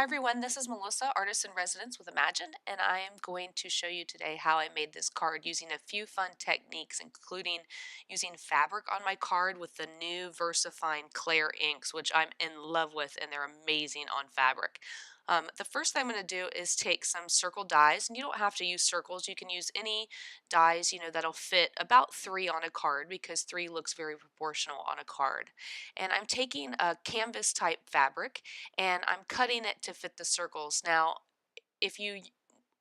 Hi everyone, this is Melissa, artist in residence with Imagine, and I am going to show you today how I made this card using a few fun techniques, including using fabric on my card with the new VersaFine Clair inks, which I'm in love with, and they're amazing on fabric. The first thing I'm going to do is take some circle dies, and you don't have to use circles. You can use any dies, that'll fit about three on a card because three looks very proportional on a card. And I'm taking a canvas type fabric and I'm cutting it to fit the circles. Now, if you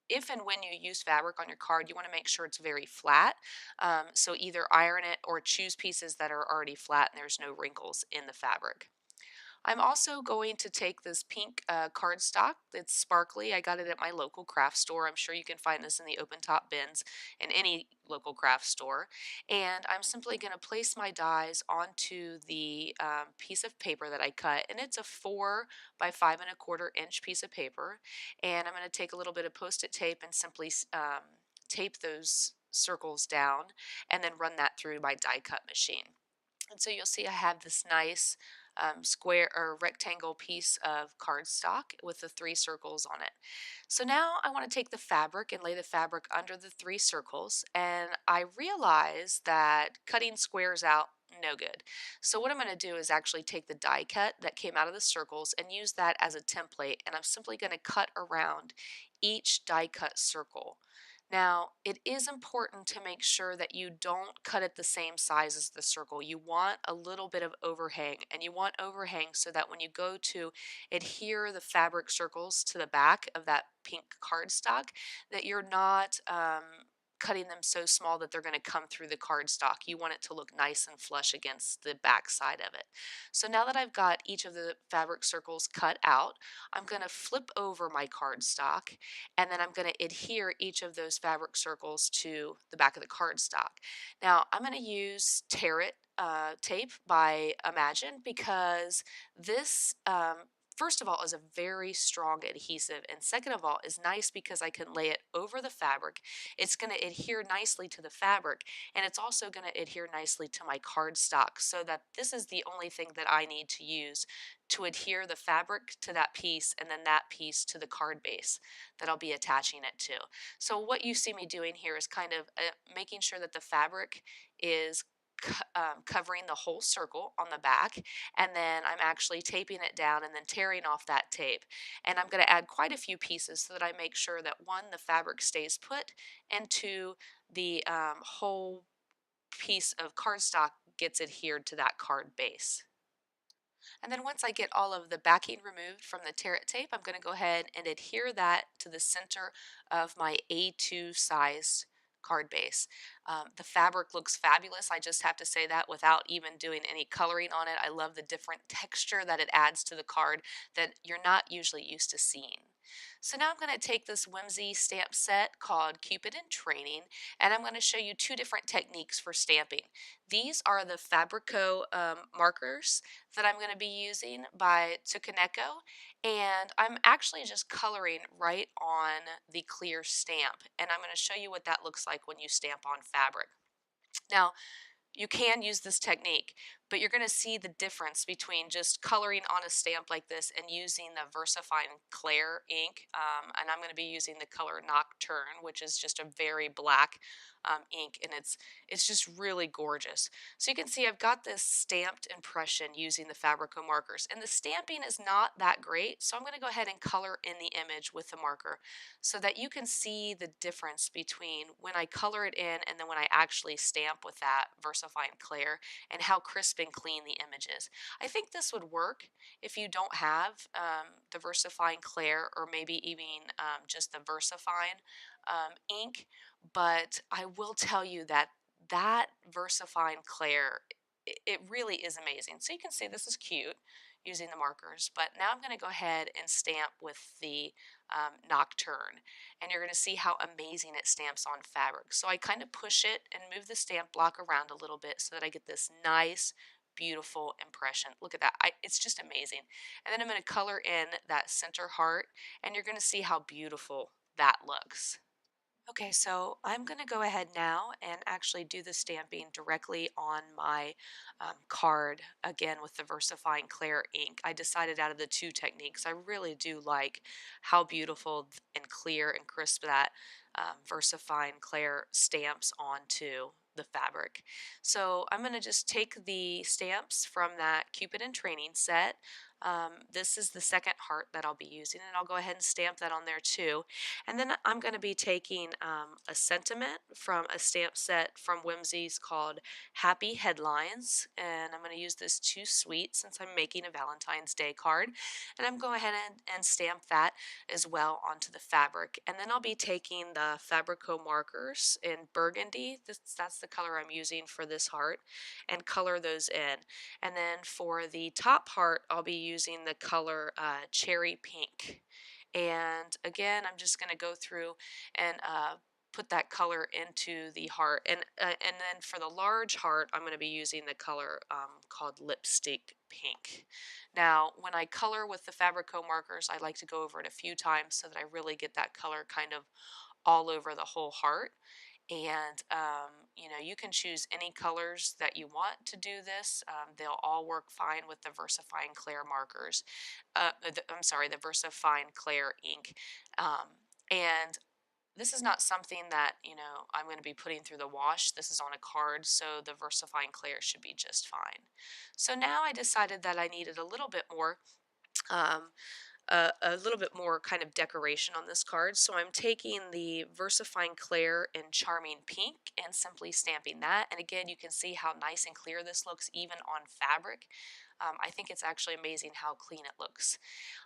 if and when you use fabric on your card, you want to make sure it's very flat. So either iron it or choose pieces that are already flat and there's no wrinkles in the fabric. I'm also going to take this pink cardstock. It's sparkly. I got it at my local craft store. I'm sure you can find this in the open top bins in any local craft store. And I'm simply going to place my dies onto the piece of paper that I cut. And it's a 4 by 5 1/4 inch piece of paper. And I'm going to take a little bit of Post-it tape and simply tape those circles down and then run that through my die cut machine. And so you'll see I have this nice square or rectangle piece of cardstock with the three circles on it. So now I want to take the fabric and lay the fabric under the three circles, and I realize that cutting squares out no good. So what I'm going to do is actually take the die cut that came out of the circles and use that as a template, and I'm simply going to cut around each die cut circle. Now, it is important to make sure that you don't cut it the same size as the circle. You want a little bit of overhang, and you want overhang so that when you go to adhere the fabric circles to the back of that pink cardstock, that you're not cutting them so small that they're going to come through the cardstock. You want it to look nice and flush against the back side of it. So now that I've got each of the fabric circles cut out, I'm going to flip over my cardstock and then I'm going to adhere each of those fabric circles to the back of the cardstock. Now I'm going to use Tear It tape by Imagine because this first of all is a very strong adhesive, and second of all is nice because I can lay it over the fabric. It's going to adhere nicely to the fabric, and it's also going to adhere nicely to my cardstock, so that this is the only thing that I need to use to adhere the fabric to that piece and then that piece to the card base that I'll be attaching it to. So what you see me doing here is kind of making sure that the fabric is covering the whole circle on the back, and then I'm actually taping it down and then tearing off that tape. And I'm going to add quite a few pieces so that I make sure that one, the fabric stays put, and two, the whole piece of cardstock gets adhered to that card base. And then once I get all of the backing removed from the tear it tape, I'm going to go ahead and adhere that to the center of my A2 sized card base. The fabric looks fabulous. I just have to say that without even doing any coloring on it. I love the different texture that it adds to the card that you're not usually used to seeing. So now I'm going to take this Whimsy stamp set called Cupid in Training, and I'm going to show you two different techniques for stamping. These are the Fabrico markers that I'm going to be using by Tsukineko, and I'm actually just coloring right on the clear stamp, and I'm going to show you what that looks like when you stamp on fabric. Now, you can use this technique, but you're going to see the difference between just coloring on a stamp like this and using the VersaFine Clair ink. And I'm going to be using the color Nocturne, which is just a very black ink, and it's just really gorgeous. So you can see I've got this stamped impression using the Fabrico markers, and the stamping is not that great, so I'm going to go ahead and color in the image with the marker so that you can see the difference between when I color it in and then when I actually stamp with that VersaFine Clair, and how crisp and clean the image is. I think this would work if you don't have the VersaFine Clair, or maybe even just the VersaFine ink, but I will tell you that that VersaFine Clair, it really is amazing. So you can see this is cute using the markers, but now I'm going to go ahead and stamp with the Nocturne, and you're going to see how amazing it stamps on fabric. So I kind of push it and move the stamp block around a little bit so that I get this nice, beautiful impression. Look at that. It's just amazing. And then I'm going to color in that center heart, and you're going to see how beautiful that looks. Okay, so I'm going to go ahead now and actually do the stamping directly on my card again with the VersaFine Clair ink. I decided out of the two techniques, I really do like how beautiful and clear and crisp that VersaFine Clair stamps onto the fabric. So I'm going to just take the stamps from that Cupid and Training set. This is the second heart that I'll be using, and I'll go ahead and stamp that on there too. And then I'm going to be taking a sentiment from a stamp set from Whimsy's called Happy Headlines. And I'm going to use this Too Sweet since I'm making a Valentine's Day card. And I'm going to go ahead and stamp that as well onto the fabric. And then I'll be taking the Fabrico markers in burgundy. That's the color I'm using for this heart, and color those in. And then for the top heart, I'll be using the color cherry pink. And again, I'm just going to go through and put that color into the heart. And then for the large heart, I'm going to be using the color called lipstick pink. Now, when I color with the Fabrico markers, I like to go over it a few times so that I really get that color kind of all over the whole heart. And you can choose any colors that you want to do this. They'll all work fine with the VersaFine Clair markers. I'm sorry, the VersaFine Clair ink. And this is not something that I'm going to be putting through the wash. This is on a card, so the VersaFine Clair should be just fine. So now I decided that I needed a little bit more. Um, a little bit more kind of decoration on this card. So I'm taking the VersaFine Clair in Charming Pink and simply stamping that. And again, you can see how nice and clear this looks even on fabric. I think it's actually amazing how clean it looks.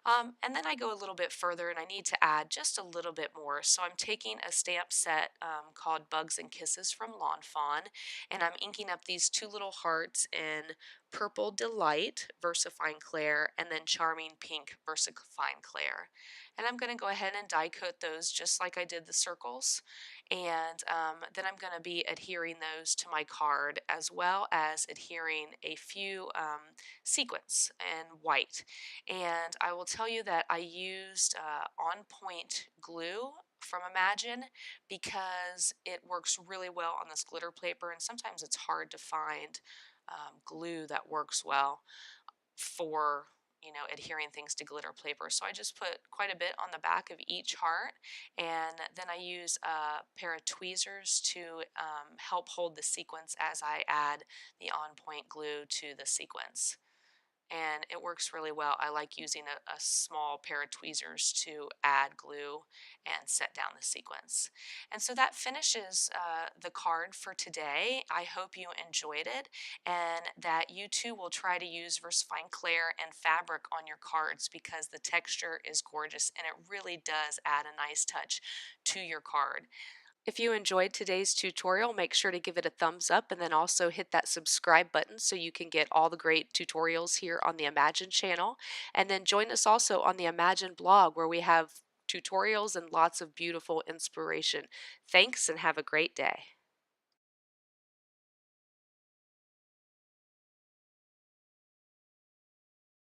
And then I go a little bit further and I need to add just a little bit more. So I'm taking a stamp set called Bugs and Kisses from Fawn, and I'm inking up these two little hearts in Purple Delight, VersaFine Clair, and then Charming Pink, VersaFine Clair. And I'm going to go ahead and die cut those just like I did the circles. And then I'm going to be adhering those to my card as well as adhering a few sequins in white. And I will tell you that I used on point glue from Imagine because it works really well on this glitter paper, and sometimes it's hard to find glue that works well for adhering things to glitter paper. So I just put quite a bit on the back of each heart, and then I use a pair of tweezers to help hold the sequence as I add the on point glue to the sequence, and it works really well. I like using a small pair of tweezers to add glue and set down the sequence. And so that finishes the card for today. I hope you enjoyed it and that you too will try to use VersaFine Clair and fabric on your cards because the texture is gorgeous and it really does add a nice touch to your card. If you enjoyed today's tutorial, make sure to give it a thumbs up and then also hit that subscribe button so you can get all the great tutorials here on the Imagine channel. And then join us also on the Imagine blog where we have tutorials and lots of beautiful inspiration. Thanks and have a great day.